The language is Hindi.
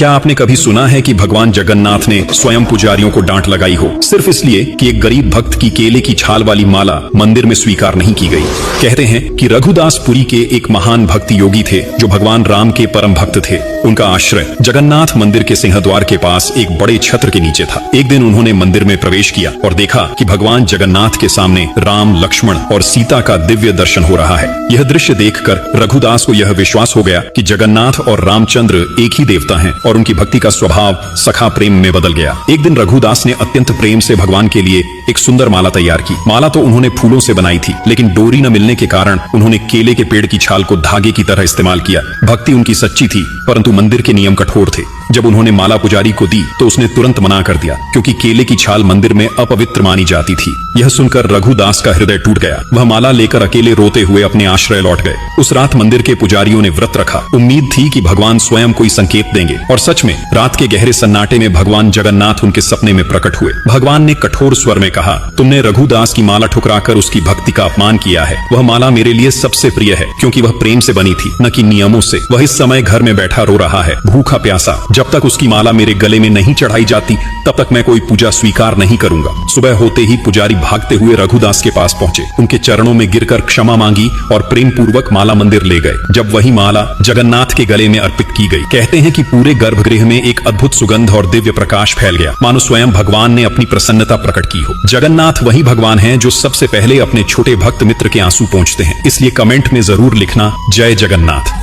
क्या आपने कभी सुना है कि भगवान जगन्नाथ ने स्वयं पुजारियों को डांट लगाई हो, सिर्फ इसलिए कि एक गरीब भक्त की केले की छाल वाली माला मंदिर में स्वीकार नहीं की गई? कहते हैं कि रघुदासपुरी के एक महान भक्ति योगी थे जो भगवान राम के परम भक्त थे। उनका आश्रय जगन्नाथ मंदिर के सिंहद्वार के पास एक बड़े छत्र के नीचे था। एक दिन उन्होंने मंदिर में प्रवेश किया और देखा कि भगवान जगन्नाथ के सामने राम, लक्ष्मण और सीता का दिव्य दर्शन हो रहा है। यह दृश्य देखकर रघुदास को यह विश्वास हो गया कि जगन्नाथ और रामचंद्र एक ही देवता हैं और उनकी भक्ति का स्वभाव सखा प्रेम में बदल गया। एक दिन रघुदास ने अत्यंत प्रेम से भगवान के लिए एक सुंदर माला तैयार की। माला तो उन्होंने फूलों से बनाई थी, लेकिन डोरी न मिलने के कारण उन्होंने केले के पेड़ की छाल को धागे की तरह इस्तेमाल किया। भक्ति उनकी सच्ची थी, परंतु मंदिर के नियम कठोर थे। जब उन्होंने माला पुजारी को दी तो उसने तुरंत मना कर दिया, क्योंकि केले की छाल मंदिर में अपवित्र मानी जाती थी। यह सुनकर रघुदास का हृदय टूट गया। वह माला लेकर अकेले रोते हुए अपने आश्रय लौट गए। उस रात मंदिर के पुजारियों ने व्रत रखा। उम्मीद थी कि भगवान स्वयं कोई संकेत देंगे, और सच में रात के गहरे सन्नाटे में भगवान जगन्नाथ उनके सपने में प्रकट हुए। भगवान ने कठोर स्वर में कहा, तुमने रघुदास की माला ठुकराकर उसकी भक्ति का अपमान किया है। वह माला मेरे लिए सबसे प्रिय है, क्योंकि वह प्रेम से बनी थी, न कि नियमों से। वह इस समय घर में बैठा रो रहा है, भूखा प्यासा। जब तक उसकी माला मेरे गले में नहीं चढ़ाई जाती, तब तक मैं कोई पूजा स्वीकार नहीं करूंगा। सुबह होते ही पुजारी भागते हुए रघुदास के पास पहुंचे, उनके चरणों में गिरकर क्षमा मांगी और प्रेम पूर्वक माला मंदिर ले गए। जब वही माला जगन्नाथ के गले में अर्पित की गई, कहते हैं कि पूरे गर्भगृह में एक अद्भुत सुगंध और दिव्य प्रकाश फैल गया, मानो स्वयं भगवान ने अपनी प्रसन्नता प्रकट की हो। जगन्नाथ वही भगवान हैं जो सबसे पहले अपने छोटे भक्त मित्र के आंसू पोंछते हैं। इसलिए कमेंट में जरूर लिखना, जय जगन्नाथ।